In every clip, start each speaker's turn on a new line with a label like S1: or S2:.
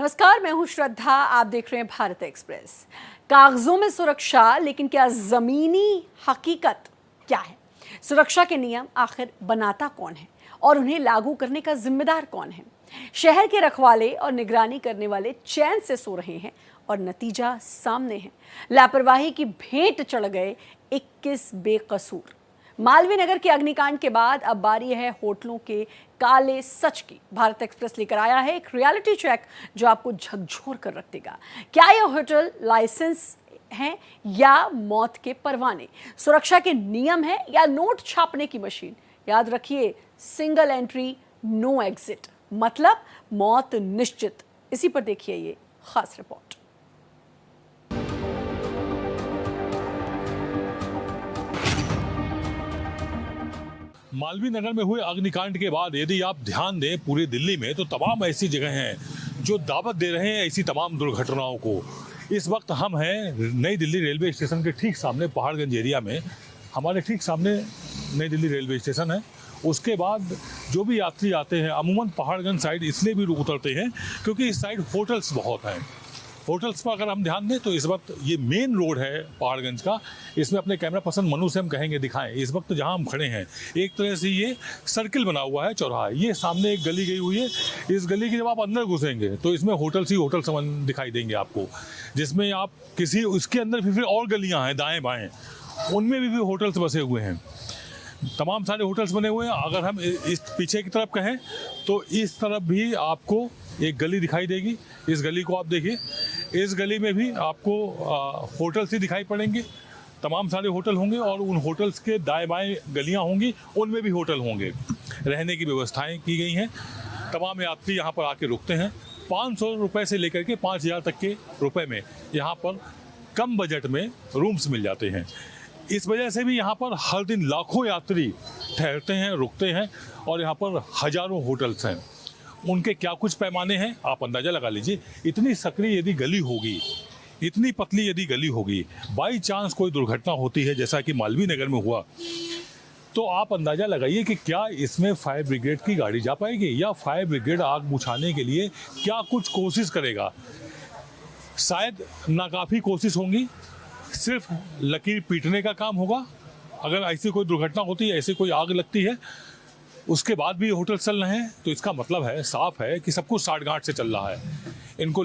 S1: नमस्कार, मैं हूं श्रद्धा। आप देख रहे हैं भारत एक्सप्रेस। कागजों में सुरक्षा, लेकिन क्या जमीनी हकीकत क्या है? सुरक्षा के नियम आखिर बनाता कौन है और उन्हें लागू करने का जिम्मेदार कौन है? शहर के रखवाले और निगरानी करने वाले चैन से सो रहे हैं और नतीजा सामने है। लापरवाही की भेंट चढ़ गए 21 बेकसूर। मालवीय नगर के अग्निकांड के बाद अब बारी है होटलों के काले सच की। भारत एक्सप्रेस लेकर आया है एक रियलिटी चेक जो आपको झकझोर कर रख देगा। क्या ये होटल लाइसेंस हैं या मौत के परवाने? सुरक्षा के नियम है या नोट छापने की मशीन? याद रखिए, सिंगल एंट्री नो एग्जिट, मतलब मौत निश्चित। इसी पर देखिए ये खास रिपोर्ट।
S2: मालवीय नगर में हुए अग्निकांड के बाद यदि आप ध्यान दें पूरी दिल्ली में, तो तमाम ऐसी जगह हैं जो दावत दे रहे हैं ऐसी तमाम दुर्घटनाओं को। इस वक्त हम हैं नई दिल्ली रेलवे स्टेशन के ठीक सामने, पहाड़गंज एरिया में। हमारे ठीक सामने नई दिल्ली रेलवे स्टेशन है। उसके बाद जो भी यात्री आते हैं अमूमन पहाड़गंज साइड इसलिए भी उतरते हैं क्योंकि इस साइड होटल्स बहुत हैं। होटल्स पर अगर हम ध्यान दें तो इस वक्त ये मेन रोड है पहाड़गंज का। इसमें अपने कैमरा पर्सन मनु से हम कहेंगे दिखाएं। इस वक्त जहां हम खड़े हैं एक तरह से ये सर्किल बना हुआ है, चौराहा। ये सामने एक गली गई हुई है। इस गली की जब आप अंदर घुसेंगे तो इसमें होटल्स ही होटल समझ दिखाई देंगे आपको, जिसमें आप किसी उसके अंदर फिर और गलियाँ हैं दाएँ बाएँ, उनमें भी होटल्स बसे हुए हैं। तमाम सारे होटल्स बने हुए हैं। अगर हम इस पीछे की तरफ कहें तो इस तरफ भी आपको एक गली दिखाई देगी। इस गली को आप देखिए, इस गली में भी आपको होटल्स ही दिखाई पड़ेंगे। तमाम सारे होटल होंगे और उन होटल्स के दाएं बाएं गलियां होंगी, उनमें भी होटल होंगे। रहने की व्यवस्थाएं की गई हैं। तमाम यात्री यहाँ पर आके रुकते हैं। 500 रुपये से लेकर के 5000 तक के रुपए में यहाँ पर कम बजट में रूम्स मिल जाते हैं। इस वजह से भी यहाँ पर हर दिन लाखों यात्री ठहरते हैं, रुकते हैं और यहाँ पर हजारों होटल्स हैं। उनके क्या कुछ पैमाने हैं आप अंदाज़ा लगा लीजिए। इतनी सक्रिय यदि गली होगी, इतनी पतली यदि गली होगी, बाई चांस कोई दुर्घटना होती है जैसा कि मालवीय नगर में हुआ, तो आप अंदाज़ा लगाइए कि क्या इसमें फायर ब्रिगेड की गाड़ी जा पाएगी या फायर ब्रिगेड आग बुझाने के लिए क्या कुछ कोशिश करेगा। शायद नाकाफ़ी कोशिश होंगी, सिर्फ लकीर पीटने का काम होगा। अगर ऐसी कोई दुर्घटना होती है, ऐसी कोई आग लगती है, उसके बाद भी होटल चल रहे हैं, तो इसका मतलब है, साफ है कि सब कुछ साठगांठ से चल रहा है। इनको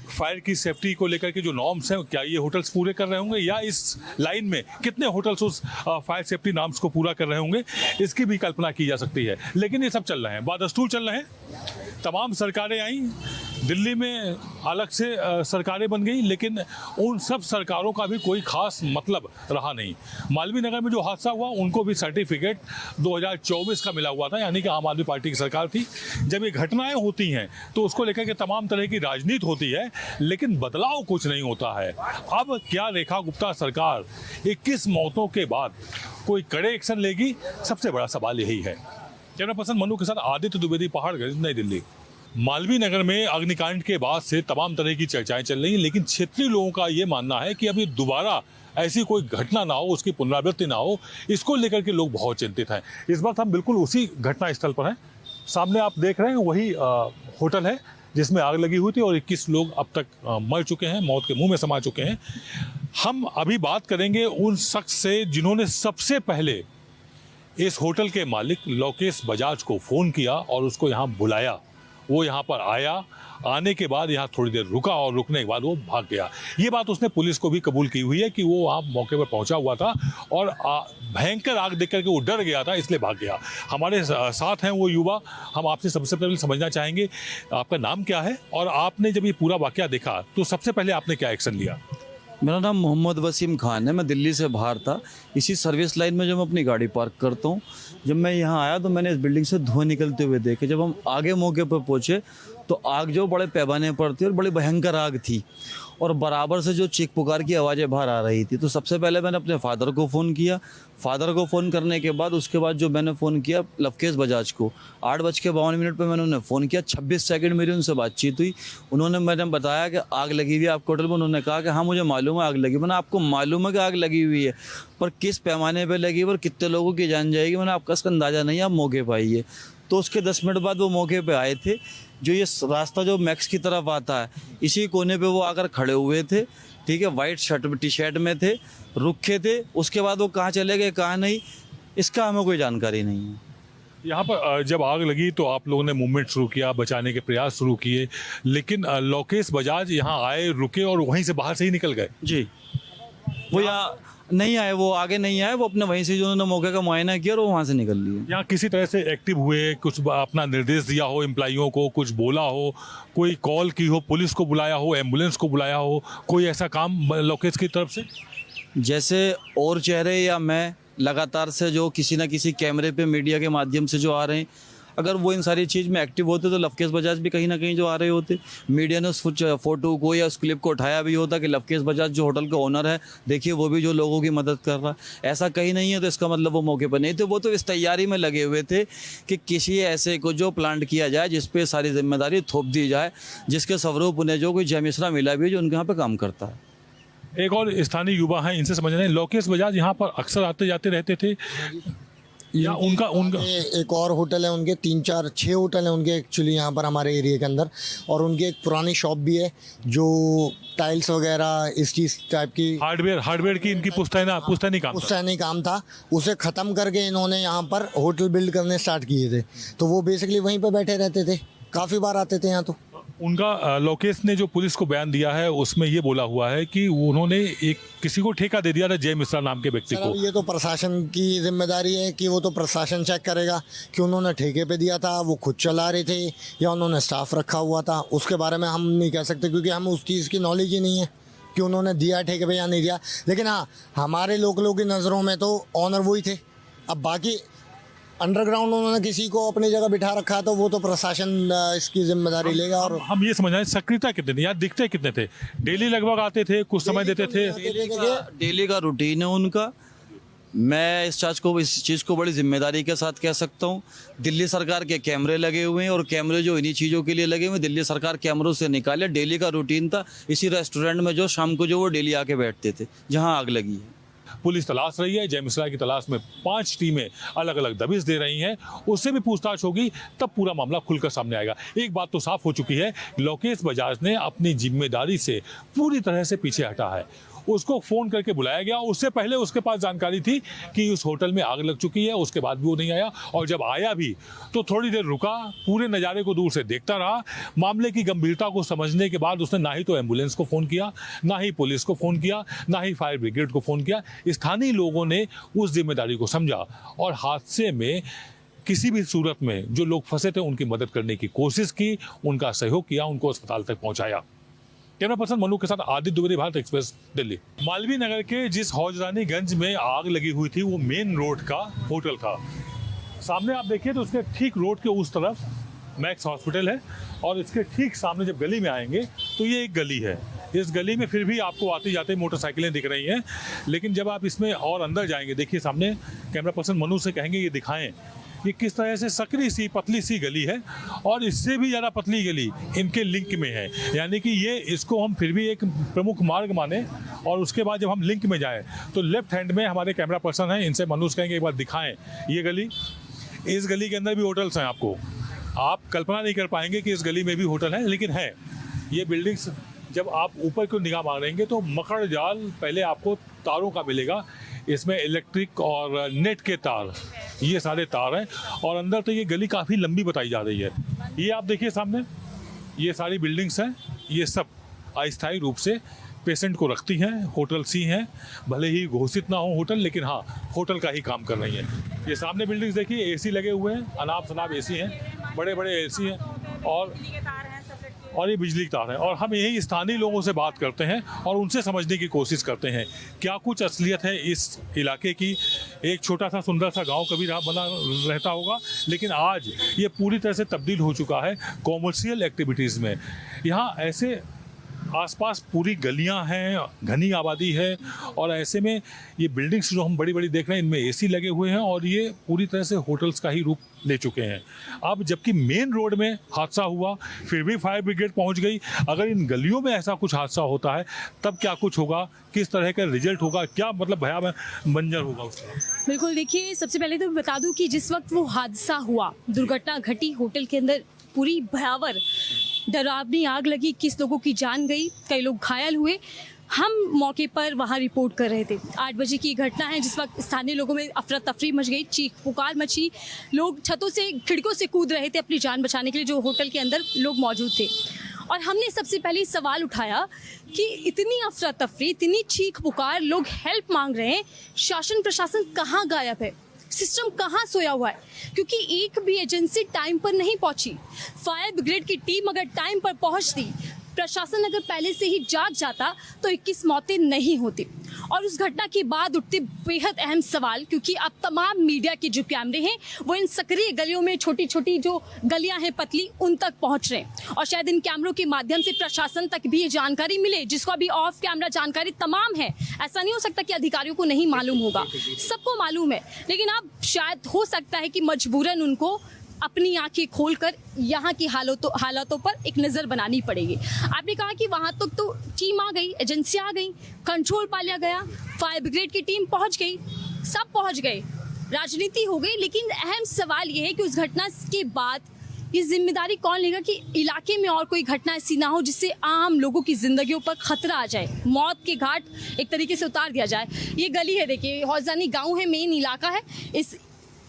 S2: फायर की सेफ्टी को लेकर के जो नॉर्म्स हैं, क्या ये होटल्स पूरे कर रहे होंगे या इस लाइन में कितने होटल्स उस फायर सेफ्टी नॉर्म्स को पूरा कर रहे होंगे, इसकी भी कल्पना की जा सकती है। लेकिन ये सब चल रहे हैं, बादस्तूर चल रहे हैं। तमाम सरकारें आई, दिल्ली में अलग से सरकारें बन गई, लेकिन उन सब सरकारों का भी कोई खास मतलब रहा नहीं। मालवीय नगर में जो हादसा हुआ उनको भी सर्टिफिकेट 2024 का मिला हुआ था, यानी कि आम आदमी पार्टी की सरकार थी। जब ये घटनाएं होती हैं तो उसको लेकर के तमाम तरह की राजनीति होती है, लेकिन बदलाव कुछ नहीं होता है। अब क्या रेखा गुप्ता सरकार 21 मौतों के बाद कोई कड़े एक्शन लेगी? सबसे बड़ा सवाल यही है। कैमरा पर्सन मनु के साथ आदित्य द्विवेदी, पहाड़गंज, नई दिल्ली। मालवीय नगर में अग्निकांड के बाद से तमाम तरह की चर्चाएं चल रही हैं, लेकिन क्षेत्रीय लोगों का ये मानना है कि अभी दोबारा ऐसी कोई घटना ना हो, उसकी पुनरावृत्ति ना हो, इसको लेकर के लोग बहुत चिंतित हैं। इस वक्त हम बिल्कुल उसी घटना स्थल पर हैं। सामने आप देख रहे हैं वही होटल है जिसमें आग लगी हुई थी और 21 लोग अब तक मर चुके हैं, मौत के मुंह में समा चुके हैं। हम अभी बात करेंगे उन शख्स से जिन्होंने सबसे पहले इस होटल के मालिक लोकेश बजाज को फ़ोन किया और उसको यहाँ बुलाया। वो यहाँ पर आया, आने के बाद यहाँ थोड़ी देर रुका और रुकने के बाद वो भाग गया। ये बात उसने पुलिस को भी कबूल की हुई है कि वो वहाँ मौके पर पहुँचा हुआ था और भयंकर आग देख करके वो डर गया था, इसलिए भाग गया। हमारे साथ हैं वो युवा। हम आपसे सबसे पहले समझना चाहेंगे आपका नाम क्या है और आपने जब ये पूरा वाकया देखा तो सबसे पहले आपने क्या एक्शन लिया?
S3: मेरा नाम मोहम्मद वसीम खान है। मैं दिल्ली से बाहर था, इसी सर्विस लाइन में जो मैं अपनी गाड़ी पार्क करता हूँ। जब मैं यहाँ आया तो मैंने इस बिल्डिंग से धुआं निकलते हुए देखे। जब हम आगे मौके पर पहुँचे तो आग जो बड़े पैमाने पर थी और बड़ी भयंकर आग थी और बराबर से जो चीख पुकार की आवाज़ें बाहर आ रही थी। तो सबसे पहले मैंने अपने फादर को फ़ोन किया। फादर को फ़ोन करने के बाद उसके बाद जो मैंने फ़ोन किया लवकेश बजाज को, 8:52 पे मैंने उन्हें फ़ोन किया। 26 सेकंड मेरी उनसे बातचीत हुई। मैंने बताया कि आग लगी हुई है आपके होटल में। उन्होंने कहा कि हाँ मुझे मालूम है आग लगी। मैंने आपको मालूम है कि आग लगी हुई है, पर किस पैमाने पर लगी और कितने लोगों की जान जाएगी मैंने आपका इसका अंदाज़ा नहीं, आप मौके पर आइए। तो उसके 10 मिनट बाद वो मौके पे आए थे। जो ये रास्ता जो मैक्स की तरफ आता है, इसी कोने पे वो आकर खड़े हुए थे, ठीक है, वाइट शर्ट टी शर्ट में थे, रुके थे। उसके बाद वो कहाँ चले गए कहाँ नहीं, इसका हमें कोई जानकारी नहीं है।
S2: यहाँ पर जब आग लगी तो आप लोगों ने मूवमेंट शुरू किया, बचाने के प्रयास शुरू किए, लेकिन लोकेश बजाज यहाँ आए, रुके और वहीं से बाहर से ही निकल गए।
S3: जी, वो यहाँ नहीं आए, वो आगे नहीं आए, वो अपने वहीं से जो उन्होंने मौके का मुआयना किया और वो वहाँ से निकल लिए।
S2: यहाँ किसी तरह से एक्टिव हुए, कुछ अपना निर्देश दिया हो एम्प्लॉइयों को, कुछ बोला हो, कोई कॉल की हो, पुलिस को बुलाया हो, एम्बुलेंस को बुलाया हो, कोई ऐसा काम लोकेश की तरफ से?
S3: जैसे और चेहरे या मैं लगातार से जो किसी ना किसी कैमरे पे मीडिया के माध्यम से जो आ रहे हैं, अगर वो इन सारी चीज़ में एक्टिव होते तो लवकेश बजाज भी कहीं ना कहीं जो आ रहे होते। मीडिया ने उस फोटो को या उस क्लिप को उठाया भी होता कि लवकेश बजाज जो होटल का ओनर है, देखिए वो भी जो लोगों की मदद कर रहा है। ऐसा कहीं नहीं है, तो इसका मतलब वो मौके पर नहीं थे। वो तो इस तैयारी में लगे हुए थे कि किसी ऐसे को जो प्लांट किया जाए जिस पे सारी जिम्मेदारी थोप दी जाए, जिसके स्वरूप उन्हें जो कोई जय मिश्रा मिला भी है जो उनके यहाँ पर काम करता है।
S2: एक और स्थानीय युवा हैं, इनसे समझ रहे हैं, लोकेश बजाज यहाँ पर अक्सर आते जाते रहते थे या उनका
S4: एक और होटल है उनके, 3-4-6 होटल हैं उनके एक्चुअली यहाँ पर हमारे एरिया के अंदर। और उनकी एक पुरानी शॉप भी है जो टाइल्स वगैरह इस चीज़ टाइप की
S2: हार्डवेयर की इनकी पुश्तैनी काम था। उसे ख़त्म करके इन्होंने यहाँ पर होटल बिल्ड करने स्टार्ट किए थे, तो वो बेसिकली वहीं पर बैठे रहते थे, काफ़ी बार आते थे यहाँ। तो उनका लोकेश ने जो पुलिस को बयान दिया है उसमें ये बोला हुआ है कि उन्होंने एक किसी को ठेका दे दिया था, जय मिश्रा नाम के व्यक्ति को।
S4: ये तो प्रशासन की जिम्मेदारी है कि वो तो प्रशासन चेक करेगा कि उन्होंने ठेके पे दिया था, वो खुद चला रहे थे या उन्होंने स्टाफ रखा हुआ था। उसके बारे में हम नहीं कह सकते क्योंकि हम उस चीज़ की नॉलेज ही नहीं है कि उन्होंने दिया ठेके पे या नहीं दिया। लेकिन हाँ, हमारे लोकलों की नज़रों में तो ऑनर वही थे। अब बाकी अंडरग्राउंड उन्होंने किसी को अपनी जगह बिठा रखा, तो वो तो प्रशासन इसकी जिम्मेदारी लेगा। और
S2: हम ये समझ रहे हैं सक्रियता कितने थे, यहाँ दिखते कितने थे? डेली लगभग आते थे, कुछ समय देते थे?
S3: डेली का रूटीन है उनका। मैं इस चीज़ को बड़ी जिम्मेदारी के साथ कह सकता हूँ। दिल्ली सरकार के कैमरे लगे हुए हैं और कैमरे जो इन्हीं चीज़ों के लिए लगे हुए हैं, दिल्ली सरकार कैमरों से निकाले। डेली का रूटीन था इसी रेस्टोरेंट में जो शाम को जो वो डेली आके बैठते थे जहाँ आग लगी है।
S2: पुलिस तलाश रही है, जय मिश्रा की तलाश में 5 टीमें अलग अलग दबिश दे रही हैं। उससे भी पूछताछ होगी तब पूरा मामला खुलकर सामने आएगा। एक बात तो साफ हो चुकी है, लोकेश बजाज ने अपनी जिम्मेदारी से पूरी तरह से पीछे हटा है। उसको फ़ोन करके बुलाया गया, उससे पहले उसके पास जानकारी थी कि उस होटल में आग लग चुकी है, उसके बाद भी वो नहीं आया। और जब आया भी तो थोड़ी देर रुका, पूरे नज़ारे को दूर से देखता रहा। मामले की गंभीरता को समझने के बाद उसने ना ही तो एम्बुलेंस को फ़ोन किया, ना ही पुलिस को फ़ोन किया, ना ही फायर ब्रिगेड को फ़ोन किया। स्थानीय लोगों ने उस जिम्मेदारी को समझा और हादसे में किसी भी सूरत में जो लोग फंसे थे उनकी मदद करने की कोशिश की, उनका सहयोग किया, उनको अस्पताल तक पहुँचाया। कैमरा पर्सन मनु के साथ आदित्य द्विवेदी, भारत एक्सप्रेस, दिल्ली। मालवीय नगर के जिस हौजरानीगंज में आग लगी हुई थी वो मेन रोड का होटल था। सामने आप देखिए तो उसके ठीक रोड के उस तरफ मैक्स हॉस्पिटल है और इसके ठीक सामने जब गली में आएंगे तो ये एक गली है। इस गली में फिर भी आपको आते जाते मोटरसाइकिलें दिख रही हैं, लेकिन जब आप इसमें और अंदर जाएंगे, देखिए सामने, कैमरा पर्सन मनु से कहेंगे ये दिखाएं ये किस तरह से सकरी सी पतली सी गली है और इससे भी ज़्यादा पतली गली इनके लिंक में है। यानी कि ये इसको हम फिर भी एक प्रमुख मार्ग माने। और उसके बाद जब हम लिंक में जाएं तो लेफ्ट हैंड में हमारे कैमरा पर्सन हैं, इनसे मनु से कहेंगे एक बार दिखाएं ये गली। इस गली के अंदर भी होटल्स हैं। आपको आप कल्पना नहीं कर पाएंगे कि इस गली में भी होटल है, लेकिन है। ये बिल्डिंग्स जब आप ऊपर को निगाह मारेंगे तो मकड़ जाल पहले आपको तारों का मिलेगा। इसमें इलेक्ट्रिक और नेट के तार, ये सारे तार हैं और अंदर तो ये गली काफ़ी लंबी बताई जा रही है। ये आप देखिए सामने, ये सारी बिल्डिंग्स हैं, ये सब अस्थायी रूप से पेशेंट को रखती हैं, होटल्स ही हैं। भले ही घोषित ना हो होटल, लेकिन हाँ होटल का ही काम कर रही हैं। ये सामने बिल्डिंग्स देखिए, एसी लगे हुए हैं, अनाप शनाप एसी हैं, बड़े बड़े एसी हैं और ये बिजली के तार हैं। और हम यही स्थानीय लोगों से बात करते हैं और उनसे समझने की कोशिश करते हैं क्या कुछ असलियत है इस इलाके की। एक छोटा सा सुंदर सा गांव कभी बना रहता होगा, लेकिन आज ये पूरी तरह से तब्दील हो चुका है कॉमर्शियल एक्टिविटीज़ में। यहाँ ऐसे आसपास पूरी गलियां हैं, घनी आबादी है और ऐसे में ये बिल्डिंग्स जो हम बड़ी बड़ी देख रहे हैं इनमें एसी लगे हुए हैं और ये पूरी तरह से होटल्स का ही रूप ले चुके हैं। अब जबकि मेन रोड में हादसा हुआ फिर भी फायर ब्रिगेड पहुंच गई। अगर इन गलियों में ऐसा कुछ हादसा होता है तब क्या कुछ होगा, किस तरह का रिजल्ट होगा, क्या मतलब भयावह मंजर होगा उसका।
S5: बिल्कुल, देखिए सबसे पहले तो बता दूं कि जिस वक्त वो हादसा हुआ, दुर्घटना घटी, होटल के अंदर पूरी भयावह डरावनी आग लगी, किस लोगों की जान गई, कई लोग घायल हुए। हम मौके पर वहाँ रिपोर्ट कर रहे थे। 8 बजे की घटना है जिस वक्त स्थानीय लोगों में अफरा तफरी मच गई, चीख पुकार मची, लोग छतों से खिड़कियों से कूद रहे थे अपनी जान बचाने के लिए, जो होटल के अंदर लोग मौजूद थे। और हमने सबसे पहले सवाल उठाया कि इतनी अफरा तफरी, इतनी चीख पुकार, लोग हेल्प मांग रहे हैं, शासन प्रशासन कहाँ गायब है, सिस्टम कहाँ सोया हुआ है? क्योंकि एक भी एजेंसी टाइम पर नहीं पहुंची। फायर ब्रिगेड की टीम अगर टाइम पर पहुंचती, प्रशासन अगर पहले से ही जाग जाता तो 21 मौतें नहीं होती। और उस घटना के बाद उठते बेहद अहम सवाल, क्योंकि अब तमाम मीडिया के जो कैमरे हैं वो इन सक्रिय गलियों में, छोटी छोटी जो गलियां हैं पतली, उन तक पहुंच रहे हैं और शायद इन कैमरों के माध्यम से प्रशासन तक भी ये जानकारी मिले, जिसको अभी ऑफ कैमरा जानकारी तमाम है। ऐसा नहीं हो सकता कि अधिकारियों को नहीं मालूम होगा, सबको मालूम है, लेकिन अब शायद हो सकता है कि मजबूरन उनको अपनी आंखें खोलकर यहाँ की हालातों पर एक नज़र बनानी पड़ेगी। आपने कहा कि वहाँ तक तो टीम आ गई, एजेंसी आ गई, कंट्रोल पा लिया गया, फायर ब्रिगेड की टीम पहुँच गई, सब पहुँच गए, राजनीति हो गई, लेकिन अहम सवाल ये है कि उस घटना के बाद ये जिम्मेदारी कौन लेगा कि इलाके में और कोई घटना ऐसी ना हो जिससे आम लोगों की जिंदगियों पर खतरा आ जाए, मौत के घाट एक तरीके से उतार दिया जाए। ये गली है, देखिए हौजानी गाँव है, मेन इलाका है। इस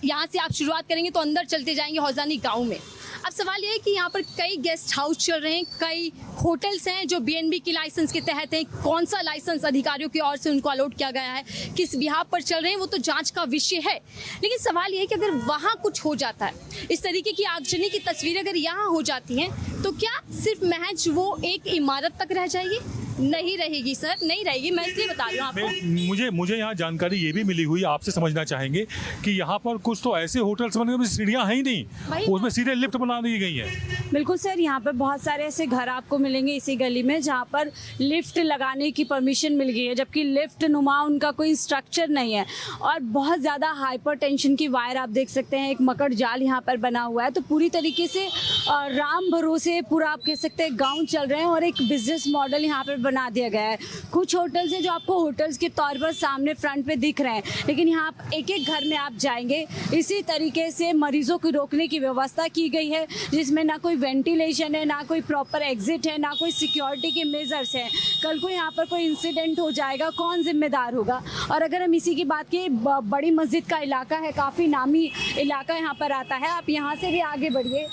S5: यहाँ से आप शुरुआत करेंगे तो अंदर चलते जाएंगे हौजानी गांव में। अब सवाल ये है कि यहाँ पर कई गेस्ट हाउस चल रहे हैं, कई होटल्स हैं जो बीएनबी की लाइसेंस के तहत हैं। कौन सा लाइसेंस अधिकारियों की ओर से उनको अलॉट किया गया है, किस बिहाफ पर चल रहे हैं, वो तो जांच का विषय है। लेकिन सवाल ये है कि अगर वहाँ कुछ हो जाता है, इस तरीके की आगजनी की तस्वीरें अगर यहाँ हो जाती हैं, तो क्या सिर्फ महज वो एक इमारत तक रह जाएगी? नहीं रहेगी सर, नहीं रहेगी। मैं इसलिए बता रही हूँ आपको।
S2: मुझे यहाँ जानकारी ये भी मिली हुई, आपसे समझना चाहेंगे कि यहाँ पर कुछ तो ऐसे होटल्स बने हुए सीढ़ियाँ हैं ही नहीं, उसमें सीधे लिफ्ट बना दी गई हैं।
S6: बिल्कुल सर, यहाँ पर बहुत सारे ऐसे घर आपको मिलेंगे इसी गली में जहाँ पर लिफ्ट लगाने की परमिशन मिल गई है, जबकि लिफ्ट नुमा उनका कोई स्ट्रक्चर नहीं है। और बहुत ज़्यादा हाइपर टेंशन की वायर आप देख सकते हैं, एक मकड़ जाल यहाँ पर बना हुआ है। तो पूरी तरीके से राम भरोसे पूरा आप कह सकते हैं गाँव चल रहे हैं और एक बिजनेस मॉडल यहाँ पर बना दिया गया है। कुछ होटल्स हैं जो आपको होटल्स के तौर पर सामने फ्रंट पे दिख रहे हैं, लेकिन यहाँ एक एक घर में आप जाएंगे इसी तरीके से मरीजों को रोकने की व्यवस्था की गई है, जिसमें ना कोई वेंटिलेशन है, ना कोई प्रॉपर एग्जिट है, ना कोई सिक्योरिटी के मेजर्स हैं। कल को यहाँ पर कोई इंसिडेंट हो जाएगा, कौन जिम्मेदार होगा? और अगर हम इसी की बात की, बड़ी मस्जिद का इलाका है, काफ़ी नामी इलाका यहाँ पर आता है। आप यहाँ से भी आगे बढ़िए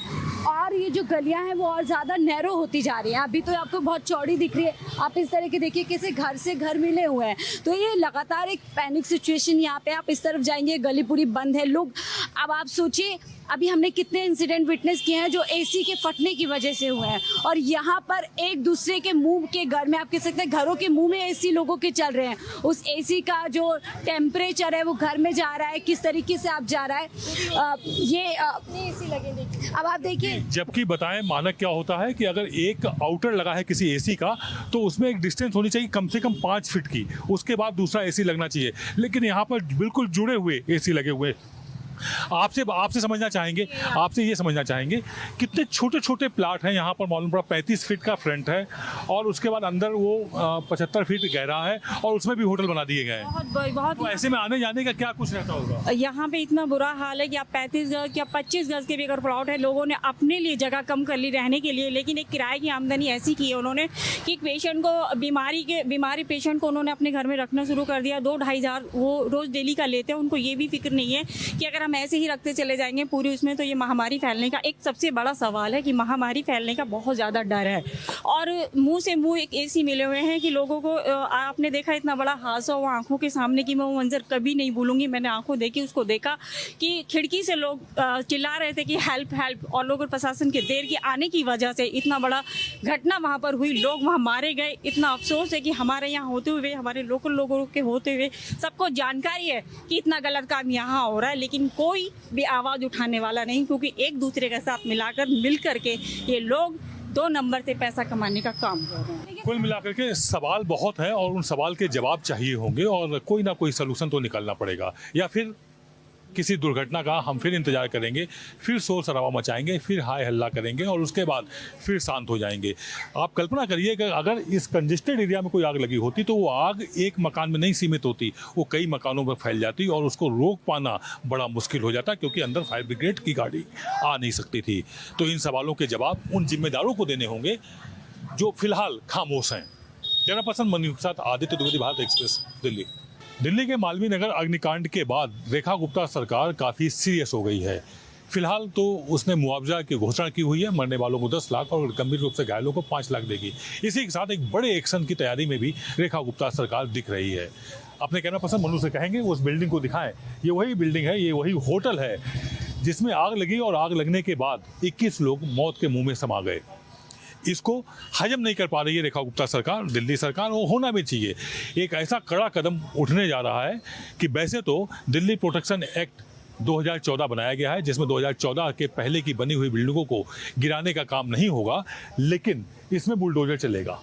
S6: और ये जो गलियां हैं वो और ज़्यादा नैरो होती जा रही हैं। अभी तो आपको बहुत चौड़ी दिख रही है, आप इस तरह के देखिए कैसे घर से घर मिले हुए हैं। तो ये लगातार एक पैनिक सिचुएशन यहाँ पे, आप इस तरफ जाएंगे गली पूरी बंद है, लोग। अब आप सोचिए, अभी हमने कितने इंसिडेंट विटनेस किए हैं जो एसी के फटने की वजह से हुए हैं, और यहाँ पर एक दूसरे के मुंह के घर में, आप कह सकते हैं घरों के मुंह में एसी लोगों के चल रहे हैं। उस एसी का जो टेम्परेचर है वो घर में जा रहा है, किस तरीके से आप जा रहा है। ये एसी लगे, देखिए अब आप देखिए।
S2: जबकि बताएं मानक क्या होता है कि अगर एक आउटर लगा है किसी एसी का तो उसमें एक डिस्टेंस होनी चाहिए कम से कम 5 फीट की, उसके बाद दूसरा एसी लगना चाहिए। लेकिन यहाँ पर बिल्कुल जुड़े हुए एसी लगे हुए। आपसे समझना चाहेंगे, आपसे ये समझना चाहेंगे कितने छोटे छोटे प्लाट हैं यहाँ पर। मालूम पड़ा 35 फीट का फ्रंट है और उसके बाद अंदर वो 75 फीट गहरा है और उसमें भी होटल बना दिए गए हैं।
S6: बहुत
S2: तो ऐसे में आने जाने का क्या कुछ रहता होगा?
S6: यहाँ पे इतना बुरा हाल है कि आप 35 गज या 25 गज के भी अगर प्लॉट है, लोगों ने अपने लिए जगह कम कर ली रहने के लिए, लेकिन एक किराए की आमदनी ऐसी की है उन्होंने कि एक पेशेंट को, बीमारी पेशेंट को उन्होंने अपने घर में रखना शुरू कर दिया। 2-2.5 हज़ार वो रोज़ डेली का लेते हैं। उनको ये भी फिक्र नहीं है कि अगर हम ऐसे ही रखते चले जाएंगे पूरी उसमें, तो ये महामारी फैलने का एक सबसे बड़ा सवाल है कि महामारी फैलने का बहुत ज़्यादा डर है। और मुंह से मुंह एक एसी मिले हुए हैं कि लोगों को, आपने देखा इतना बड़ा हादसा हुआ आंखों के सामने कि मैं वो मंजर कभी नहीं भूलूंगी। मैंने आंखों देखी, उसको देखा कि खिड़की से लोग चिल्ला रहे थे कि हेल्प हेल्प, और लोग प्रशासन के देर के आने की वजह से इतना बड़ा घटना वहाँ पर हुई, लोग वहाँ मारे गए। इतना अफसोस है कि हमारे यहाँ होते हुए, हमारे लोकल लोगों के होते हुए सबको जानकारी है कि इतना गलत काम यहाँ हो रहा है, लेकिन कोई भी आवाज़ उठाने वाला नहीं, क्योंकि एक दूसरे के साथ मिल करके ये लोग 2 नंबर से पैसा कमाने का काम कर रहे हैं।
S2: कुल मिलाकर के सवाल बहुत हैं और उन सवाल के जवाब चाहिए होंगे और कोई ना कोई सलूशन तो निकालना पड़ेगा, या फिर किसी दुर्घटना का हम फिर इंतजार करेंगे, फिर शोर शराबा मचाएंगे, फिर हाय हल्ला करेंगे और उसके बाद फिर शांत हो जाएंगे। आप कल्पना करिए कि अगर इस कंजेस्टेड एरिया में कोई आग लगी होती तो वो आग एक मकान में नहीं सीमित होती, वो कई मकानों में फैल जाती और उसको रोक पाना बड़ा मुश्किल हो जाता, क्योंकि अंदर फायर ब्रिगेड की गाड़ी आ नहीं सकती थी। तो इन सवालों के जवाब उन जिम्मेदारों को देने होंगे जो फिलहाल खामोश हैं। कैमरा पर्सन मनु के साथ आदित्य द्विवेदी, भारत एक्सप्रेस, दिल्ली। दिल्ली के मालवीय नगर अग्निकांड के बाद रेखा गुप्ता सरकार काफ़ी सीरियस हो गई है। फिलहाल तो उसने मुआवजा की घोषणा की हुई है, मरने वालों को 10 लाख और गंभीर रूप से घायलों को 5 लाख देगी। इसी के साथ एक बड़े एक्शन की तैयारी में भी रेखा गुप्ता सरकार दिख रही है। अपने कैमरा पर्सन मनु से कहेंगे उस बिल्डिंग को दिखाएं। ये वही बिल्डिंग है, ये वही होटल है जिसमें आग लगी और आग लगने के बाद 21 लोग मौत के मुंह में समा गए। इसको हजम नहीं कर पा रही है रेखा गुप्ता सरकार, दिल्ली सरकार, वो होना भी चाहिए। एक ऐसा कड़ा कदम उठने जा रहा है कि वैसे तो दिल्ली प्रोटेक्शन एक्ट 2014 बनाया गया है, जिसमें 2014 के पहले की बनी हुई बिल्डिंगों को गिराने का काम नहीं होगा, लेकिन इसमें बुलडोजर चलेगा।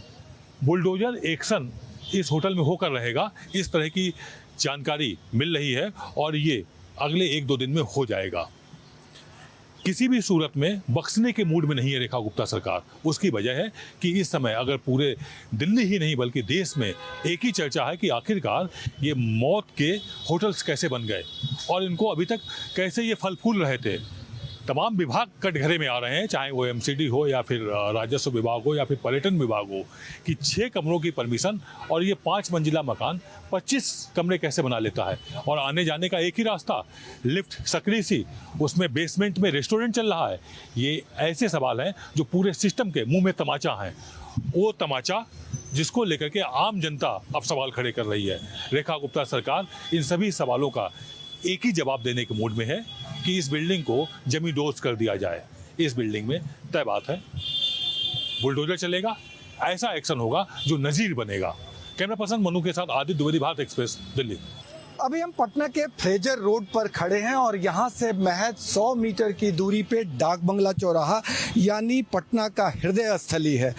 S2: बुलडोजर एक्शन इस होटल में होकर रहेगा, इस तरह की जानकारी मिल रही है और ये अगले 1-2 दिन में हो जाएगा। किसी भी सूरत में बख्शने के मूड में नहीं है रेखा गुप्ता सरकार। उसकी वजह है कि इस समय अगर पूरे दिल्ली ही नहीं बल्कि देश में एक ही चर्चा है कि आखिरकार ये मौत के होटल्स कैसे बन गए और इनको अभी तक कैसे ये फल फूल रहे थे। तमाम विभाग कटघरे में आ रहे हैं, चाहे वो एमसीडी हो या फिर राजस्व विभाग हो या फिर पर्यटन विभाग हो, कि 6 कमरों की परमिशन और ये 5 मंजिला मकान 25 कमरे कैसे बना लेता है। और आने जाने का एक ही रास्ता, लिफ्ट सकरी सी, उसमें बेसमेंट में रेस्टोरेंट चल रहा है। ये ऐसे सवाल हैं जो पूरे सिस्टम के मुंह में तमाचा है, वो तमाचा जिसको लेकर के आम जनता अब सवाल खड़े कर रही है। रेखा गुप्ता सरकार इन सभी सवालों का एक ही जवाब देने के मूड में है कि इस बिल्डिंग को जमींदोज कर दिया जाए। इस बिल्डिंग में तय बात है बुलडोजर चलेगा, ऐसा एक्शन होगा जो नजीर बनेगा। कैमरा पर्सन मनु के साथ आदित्य द्विवेदी, भारत एक्सप्रेस, दिल्ली।
S7: अभी हम पटना के फ्रेजर रोड पर खड़े हैं और यहाँ से महज 100 मीटर की दूरी पे डाक बंगला चौराहा यानी पटना का हृदय स्थली है।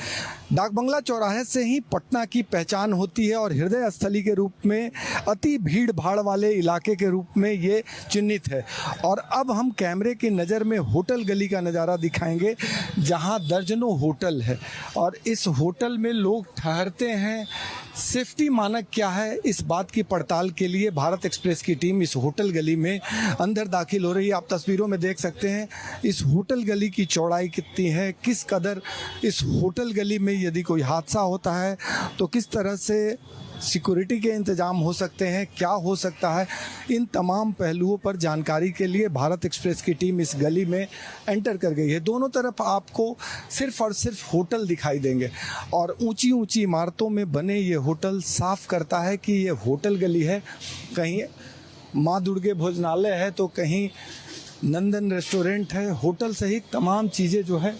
S7: डाक बंगला चौराहे से ही पटना की पहचान होती है और हृदय स्थली के रूप में, अति भीड़ भाड़ वाले इलाके के रूप में ये चिन्हित है। और अब हम कैमरे की नज़र में होटल गली का नज़ारा दिखाएंगे, जहाँ दर्जनों होटल है और इस होटल में लोग ठहरते हैं। सेफ्टी मानक क्या है, इस बात की पड़ताल के लिए भारत एक्सप्रेस की टीम इस होटल गली में अंदर दाखिल हो रही है। आप तस्वीरों में देख सकते हैं इस होटल गली की चौड़ाई कितनी है, किस कदर इस होटल गली में यदि कोई हादसा होता है तो किस तरह से सिक्योरिटी के इंतजाम हो सकते हैं, क्या हो सकता है। इन तमाम पहलुओं पर जानकारी के लिए भारत एक्सप्रेस की टीम इस गली में एंटर कर गई है। दोनों तरफ आपको सिर्फ और सिर्फ होटल दिखाई देंगे और ऊंची ऊंची इमारतों में बने ये होटल साफ करता है कि ये होटल गली है। कहीं माँ दुर्गे भोजनालय है तो कहीं नंदन रेस्टोरेंट है। होटल सहित तमाम चीज़ें जो है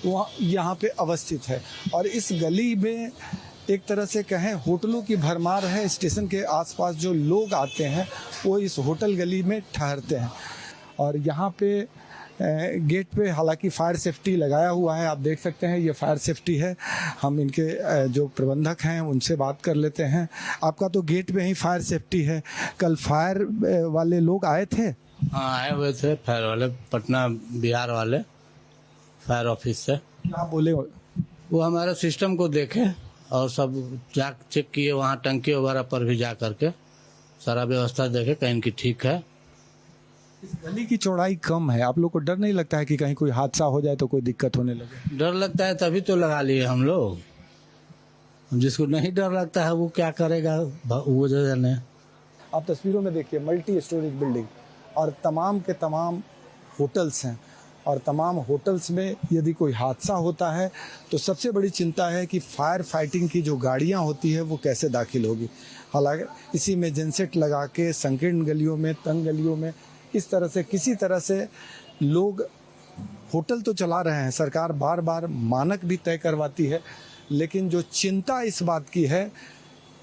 S7: वहाँ यहाँ पे अवस्थित है और इस गली में एक तरह से कहें होटलों की भरमार है। स्टेशन के आसपास जो लोग आते हैं वो इस होटल गली में ठहरते हैं और यहाँ पे गेट पे हालांकि फायर सेफ्टी लगाया हुआ है। आप देख सकते हैं ये फायर सेफ्टी है। हम इनके जो प्रबंधक हैं उनसे बात कर लेते हैं। आपका तो गेट पे ही फायर सेफ्टी है, कल फायर वाले लोग आए थे?
S8: हाँ, आए हुए थे फायर वाले, पटना बिहार वाले फायर ऑफिस से।
S7: क्या बोले?
S8: वो हमारे सिस्टम को देखे और सब जा चेक किए, वहाँ टंकी वगैरह पर भी जा करके सारा व्यवस्था देखे कहीं की ठीक है।
S7: इस गली की चौड़ाई कम है, आप लोग को डर नहीं लगता है कि कहीं कोई हादसा हो जाए तो कोई दिक्कत होने लगे?
S8: डर लगता है तभी तो लगा लिए हम लोग, जिसको नहीं डर लगता है वो क्या करेगा, वो जो जाने।
S7: आप तस्वीरों में देखिए मल्टी स्टोरेज बिल्डिंग और तमाम के तमाम होटल्स हैं और तमाम होटल्स में यदि कोई हादसा होता है तो सबसे बड़ी चिंता है कि फायर फाइटिंग की जो गाड़ियां होती है वो कैसे दाखिल होगी। हालांकि इसी में जनसेट लगा के संकीर्ण गलियों में, तंग गलियों में इस तरह से किसी तरह से लोग होटल तो चला रहे हैं। सरकार बार बार मानक भी तय करवाती है, लेकिन जो चिंता इस बात की है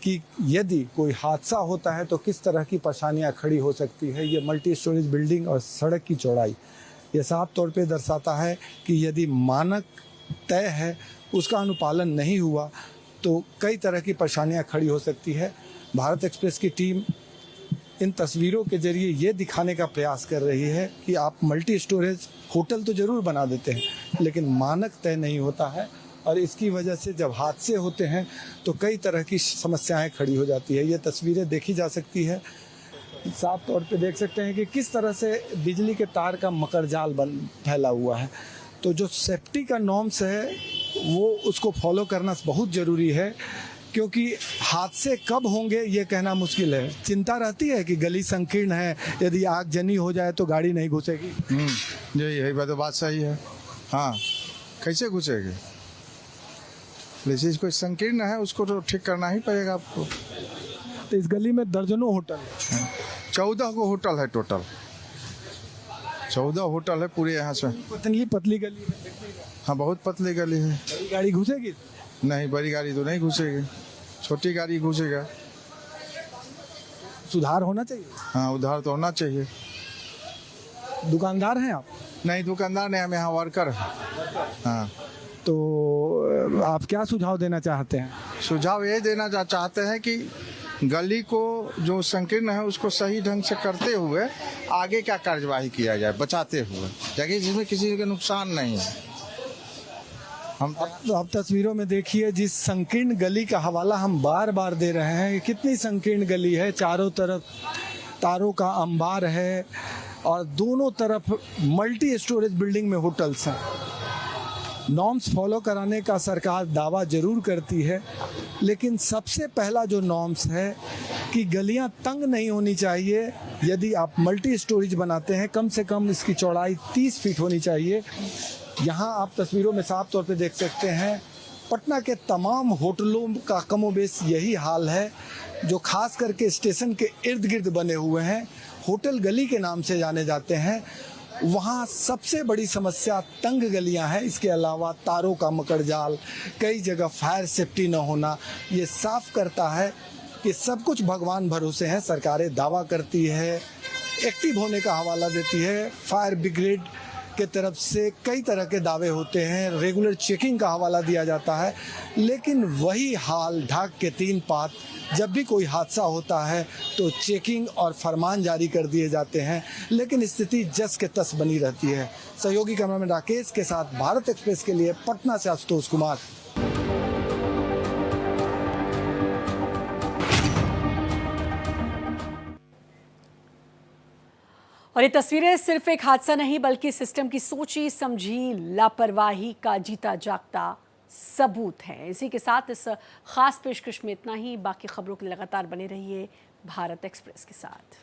S7: कि यदि कोई हादसा होता है तो किस तरह की परेशानियां खड़ी हो सकती है। ये मल्टी स्टोरेज बिल्डिंग और सड़क की चौड़ाई ये साफ तौर पे दर्शाता है कि यदि मानक तय है उसका अनुपालन नहीं हुआ तो कई तरह की परेशानियां खड़ी हो सकती है। भारत एक्सप्रेस की टीम इन तस्वीरों के जरिए ये दिखाने का प्रयास कर रही है कि आप मल्टी स्टोरेज होटल तो ज़रूर बना देते हैं, लेकिन मानक तय नहीं होता है और इसकी वजह से जब हादसे होते हैं तो कई तरह की समस्याएं खड़ी हो जाती है। ये तस्वीरें देखी जा सकती है, साफ तौर पे देख सकते हैं कि किस तरह से बिजली के तार का मकड़जाल फैला हुआ है। तो जो सेफ्टी का नॉर्म्स है वो उसको फॉलो करना बहुत ज़रूरी है, क्योंकि हादसे कब होंगे ये कहना मुश्किल है। चिंता रहती है कि गली संकीर्ण है, यदि आगजनी हो जाए तो गाड़ी नहीं घुसेगी।
S9: यही बात सही है। हाँ, कैसे घुसेगी? कोई संकीर्ण है उसको तो ठीक करना ही पड़ेगा आपको।
S7: तो इस गली में दर्जनों होटल,
S9: 14 को होटल है टोटल, 14 होटल है पूरे यहाँ से।
S7: पतली गली है।
S9: हाँ, बहुत पतली गली है।
S7: बड़ी गाड़ी घुसेगी?
S9: नहीं, बड़ी गाड़ी तो नहीं घुसेगी, छोटी गाड़ी घुसेगा।
S7: सुधार होना चाहिए।
S9: हाँ, उधार तो होना चाहिए।
S7: दुकानदार हैं आप?
S9: नहीं, दुकानदार नहीं, हम यहाँ वर्कर हैं। हाँ,
S7: तो आप क्या सुझाव देना चाहते हैं?
S9: सुझाव ये देना चाहते हैं कि गली को जो संकीर्ण है उसको सही ढंग से करते हुए आगे का कार्यवाही किया जाए, बचाते हुए, ताकि जिसमें किसी का नुकसान नहीं है। हम
S7: तो आप तस्वीरों में देखिए, जिस संकीर्ण गली का हवाला हम बार बार दे रहे हैं, कितनी संकीर्ण गली है। चारों तरफ तारों का अंबार है और दोनों तरफ मल्टी स्टोरेज बिल्डिंग में होटल्स हैं। नॉर्म्स फॉलो कराने का सरकार दावा जरूर करती है, लेकिन सबसे पहला जो नॉर्म्स है कि गलियां तंग नहीं होनी चाहिए। यदि आप मल्टी स्टोरेज बनाते हैं, कम से कम इसकी चौड़ाई 30 फीट होनी चाहिए। यहाँ आप तस्वीरों में साफ तौर पे देख सकते हैं, पटना के तमाम होटलों का कमोबेश यही हाल है, जो खास करके स्टेशन के इर्द गिर्द बने हुए हैं, होटल गली के नाम से जाने जाते हैं। वहाँ सबसे बड़ी समस्या तंग गलियाँ हैं। इसके अलावा तारों का मकड़जाल, कई जगह फायर सेफ्टी न होना, ये साफ करता है कि सब कुछ भगवान भरोसे हैं। सरकारें दावा करती है, एक्टिव होने का हवाला देती है, फायर ब्रिगेड के तरफ से कई तरह के दावे होते हैं, रेगुलर चेकिंग का हवाला दिया जाता है, लेकिन वही हाल ढाक के 3 पात। जब भी कोई हादसा होता है तो चेकिंग और फरमान जारी कर दिए जाते हैं, लेकिन स्थिति जस के तस बनी रहती है। सहयोगी कैमरामैन राकेश के साथ भारत एक्सप्रेस के लिए पटना से आशुतोष कुमार।
S1: और ये तस्वीरें सिर्फ एक हादसा नहीं, बल्कि सिस्टम की सोची समझी लापरवाही का जीता जागता सबूत है। इसी के साथ इस खास पेशकश में इतना ही। बाकी खबरों के लिए लगातार बने रहिए भारत एक्सप्रेस के साथ।